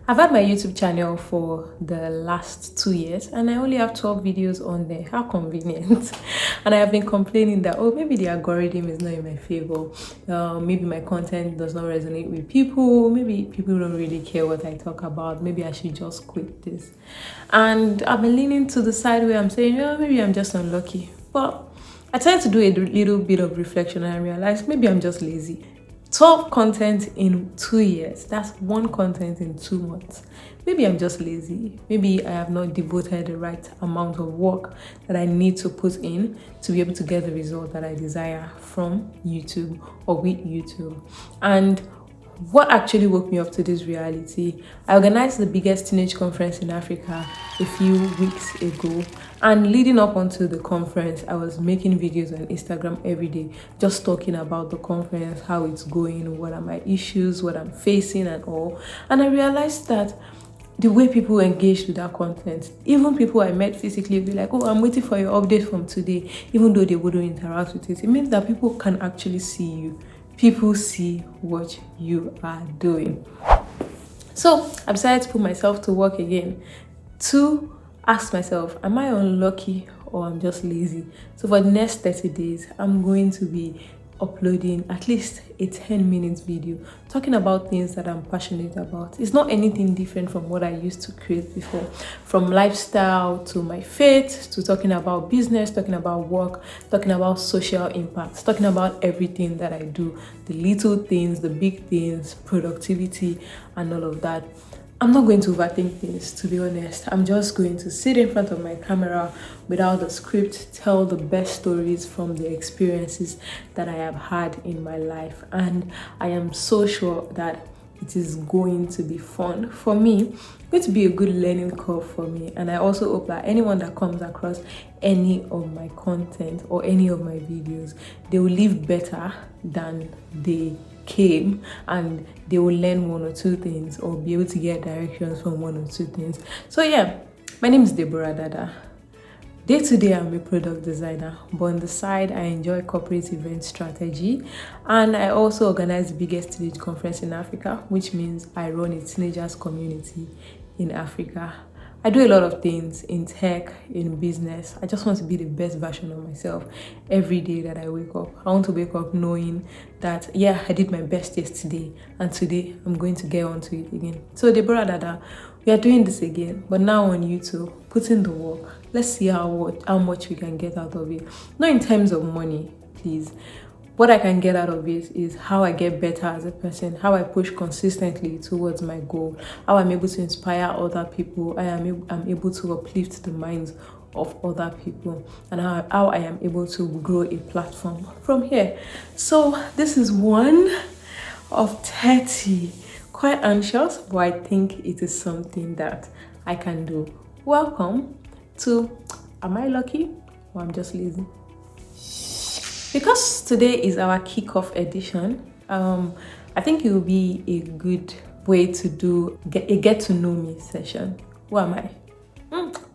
I've had my YouTube channel for the last 2 years and I only have 12 videos on there. How convenient. And I have been complaining that, oh, maybe the algorithm is not in my favor. Maybe my content does not resonate with people. Maybe people don't really care what I talk about. Maybe I should just quit this. And I've been leaning to the side where I'm saying, oh, maybe I'm just unlucky. But I tried to do a little bit of reflection and I realized maybe I'm just lazy. 12 content in 2 years. That's one content in 2 months. Maybe I'm just lazy. Maybe I have not devoted the right amount of work that I need to put in to be able to get the result that I desire from YouTube or with YouTube. And what actually woke me up to this reality, I organized the biggest teenage conference in Africa a few weeks ago, and leading up onto the conference I was making videos on Instagram every day, just talking about the conference, how it's going, what are my issues, what I'm facing and all. And I realized that the way people engaged with that content, even people I met physically would be like, oh, I'm waiting for your update from today, even though they wouldn't interact with it. It means that people can actually see you. People see what you are doing. So I decided to put myself to work again to ask myself, am I unlucky or I'm just lazy? So for the next 30 days, I'm going to be uploading at least a 10-minute video talking about things that I'm passionate about. It's not anything different from what I used to create before, from lifestyle to my faith, to talking about business, talking about work, talking about social impact, talking about everything that I do, the little things, the big things, productivity and all of that. I'm not going to overthink things, to be honest. I'm just going to sit in front of my camera without a script, tell the best stories from the experiences that I have had in my life. And I am so sure that it is going to be fun for me. It's going to be a good learning curve for me. And I also hope that anyone that comes across any of my content or any of my videos, they will live better than they came, and they will learn 1 or 2 things or be able to get directions from 1 or 2 things. So yeah, my name is Deborah Dada. Day to day, I'm a product designer, but on the side, I enjoy corporate event strategy, and I also organize the biggest teenage conference in Africa, which means I run a teenagers community in Africa. I do a lot of things in tech, in business. I just want to be the best version of myself every day that I wake up. I want to wake up knowing that, yeah, I did my best yesterday, and today I'm going to get onto it again. So Deborah Dada, we are doing this again, but now on YouTube, put in the work. Let's see how much we can get out of it. Not in terms of money, please. What I can get out of it is how I get better as a person, how I push consistently towards my goal, how I'm able to inspire other people, I'm able to uplift the minds of other people, and how I am able to grow a platform from here. So this is one of 30. Quite anxious, but I think it is something that I can do. Welcome to Am I Lucky or I'm Just Lazy? Because today is our kickoff edition, I think it will be a good way to do a get to know me session. Who am I?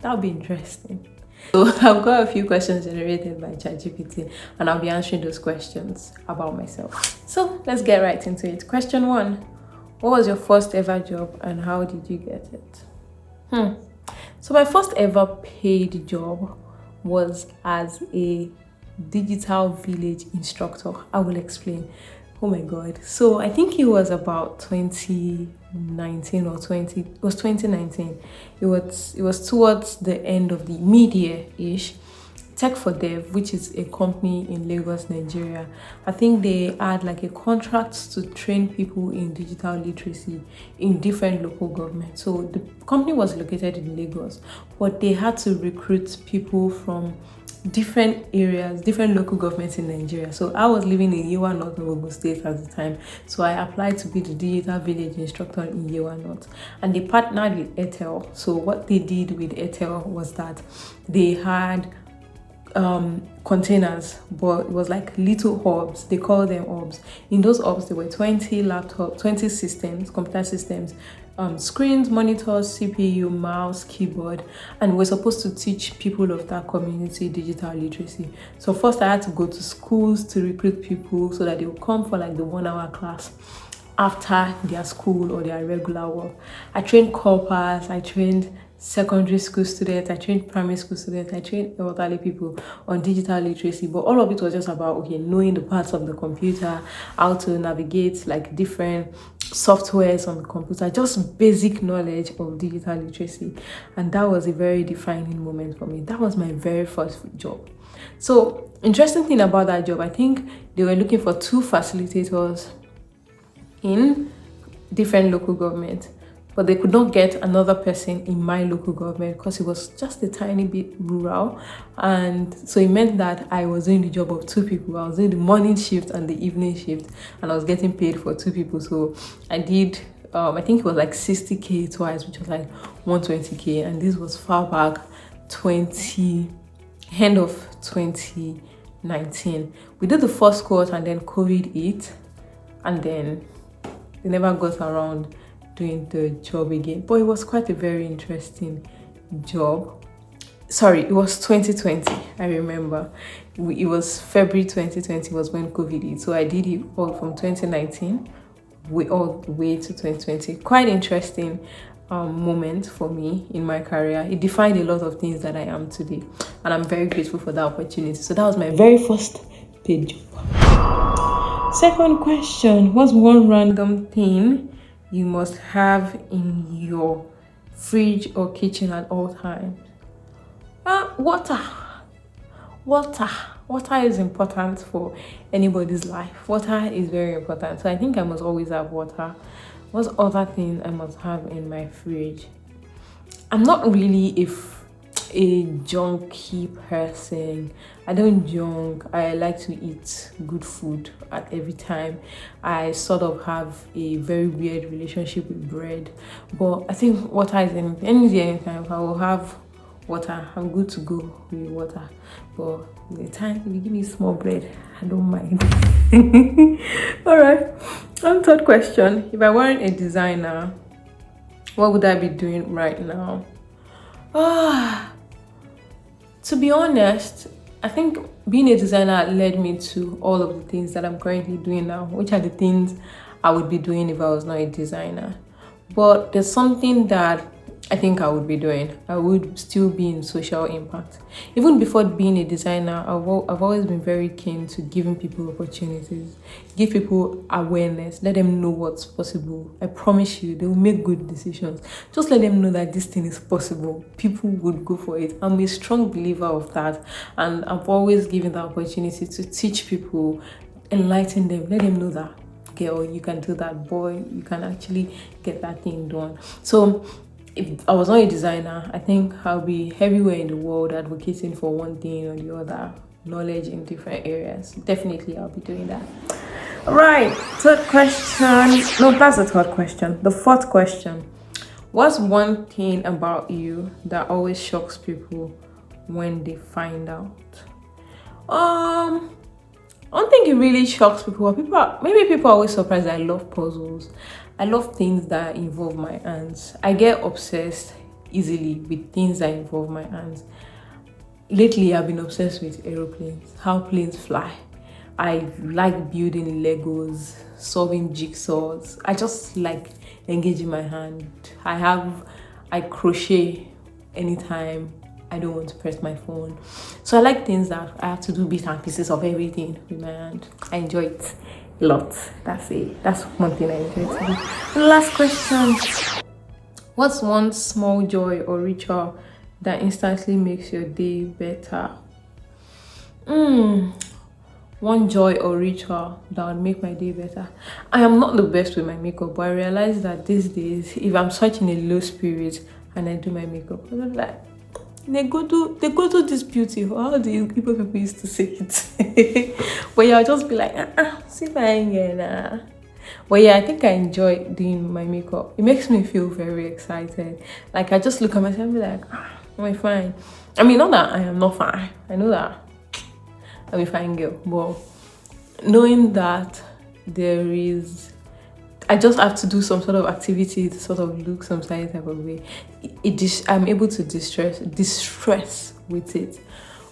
That would be interesting. So I've got a few questions generated by ChatGPT, and I'll be answering those questions about myself. So let's get right into it. Question 1: what was your first ever job and how did you get it? So my first ever paid job was as a digital village instructor. I will explain. Oh my god. So I think it was about 2019 or 20, it was 2019. It was towards the end of the mid-year-ish. Tech for Dev, which is a company in Lagos, Nigeria. I think they had like a contract to train people in digital literacy in different local governments. So the company was located in Lagos, but they had to recruit people from different areas, different local governments in Nigeria. So I was living in Yewa North, Ogun State at the time. So I applied to be the digital village instructor in Yewa North, and they partnered with Airtel. So what they did with Airtel was that they had containers, but it was like little hubs. They call them hubs. In those hubs, there were 20 laptops, 20 systems, computer systems, screens, monitors, CPU, mouse, keyboard, and we're supposed to teach people of that community digital literacy. So first I had to go to schools to recruit people so that they would come for like the 1 hour class. after their school or their regular work. I trained corpers, I trained secondary school students, I trained primary school students, I trained elderly people on digital literacy, but all of it was just about, okay, knowing the parts of the computer, how to navigate like different softwares on the computer, just basic knowledge of digital literacy. And that was a very defining moment for me. That was my very first job. So interesting thing about that job, I think they were looking for 2 facilitators in different local government, but they could not get another person in my local government because it was just a tiny bit rural. And so it meant that I was doing the job of 2 people. I was doing the morning shift and the evening shift, and I was getting paid for 2 people. So I did I think it was like 60k twice, which was like 120k, and this was far back end of 2019. We did the first course and then COVID hit, and then they never got around doing the job again. But it was quite a very interesting job. Sorry, it was 2020. I remember it was February 2020 was when COVID hit. So I did it all from 2019 all the way to 2020. Quite interesting moment for me in my career. It defined a lot of things that I am today, and I'm very grateful for that opportunity. So that was my very first paid job. Second question: what's one random thing you must have in your fridge or kitchen at all times? Water. Water is important for anybody's life. Water is very important. So I think I must always have water. What's other things I must have in my fridge? I'm not really a junky person. I don't junk. I like to eat good food at every time. I sort of have a very weird relationship with bread, but I think water is anytime I will have water. I'm good to go with water. But the time if you give me small bread, I don't mind. All right. Third question: if I weren't a designer, what would I be doing right now? To be honest, I think being a designer led me to all of the things that I'm currently doing now, which are the things I would be doing if I was not a designer. But there's something that I think I would be doing. I would still be in social impact. Even before being a designer, I've always been very keen to giving people opportunities, give people awareness, let them know what's possible. I promise you, they will make good decisions. Just let them know that this thing is possible. People would go for it. I'm a strong believer of that, and I've always given the opportunity to teach people, enlighten them, let them know that, girl, you can do that, boy, you can actually get that thing done. So if I was not a designer, I think I'll be everywhere in the world advocating for one thing or the other, knowledge in different areas. Definitely, I'll be doing that. All right, third question. No, that's the third question. The fourth question: what's one thing about you that always shocks people when they find out? I don't think it really shocks people. Maybe people are always surprised that I love puzzles. I love things that involve my hands. I get obsessed easily with things that involve my hands. Lately, I've been obsessed with aeroplanes, how planes fly. I like building Legos, solving jigsaws. I just like engaging my hand. I crochet anytime I don't want to press my phone. So I like things that I have to do bits and pieces of everything with my hand. I enjoy it a lot. That's it. That's one thing I enjoy to do. The last question: what's one small joy or ritual that instantly makes your day better? One joy or ritual that would make my day better. I am not the best with my makeup, but I realize that these days, if I'm such in a low spirit and I do my makeup, I'm like, they go to this beauty. How do you people used to say it? But yeah, I'll just be like, see if I ain't gonna. But yeah, I think I enjoy doing my makeup. It makes me feel very excited. Like I just look at myself and be like, am I fine? I mean, not that I am not fine. I know that I'm a fine girl, but knowing that I just have to do some sort of activity to sort of look some certain type of way. I'm able to distress with it.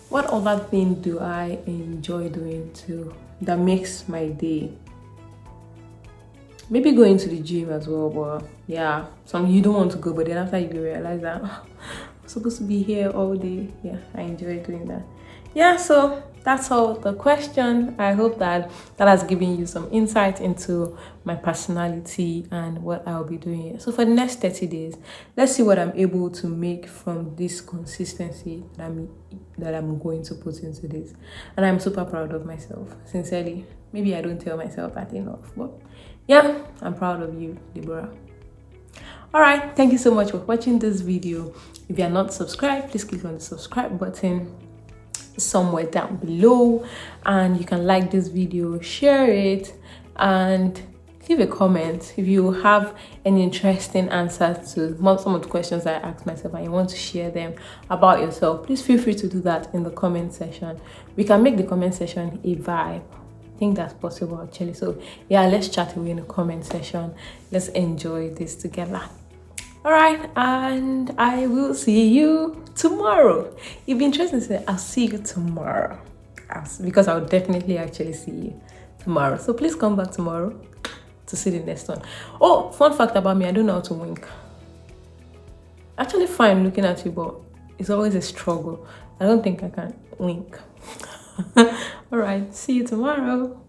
What other thing do I enjoy doing too that makes my day? maybe going to the gym as well. But yeah, some you don't want to go, but then after you realize that I'm supposed to be here all day. Yeah, I enjoy doing that. Yeah, so that's all the question. I hope that that has given you some insight into my personality and what I'll be doing here. So for the next 30 days, let's see what I'm able to make from this consistency that I'm going to put into this. And I'm super proud of myself, sincerely. Maybe I don't tell myself that enough, but yeah, I'm proud of you, Deborah. All right, thank you so much for watching this video. If you are not subscribed, please click on the subscribe button somewhere down below, and you can like this video, share it, and leave a comment if you have any interesting answers to some of the questions I asked myself and you want to share them about yourself. Please feel free to do that in the comment section. We can make the comment section a vibe. I think that's possible actually. So yeah, let's chat away in the comment section. Let's enjoy this together. All right, and I will see you tomorrow. If you're interested, I'll see you tomorrow, because I'll definitely actually see you tomorrow. So please come back tomorrow to see the next one. Oh, fun fact about me, I don't know how to wink. Actually fine looking at you, but it's always a struggle. I don't think I can wink. All right, see you tomorrow.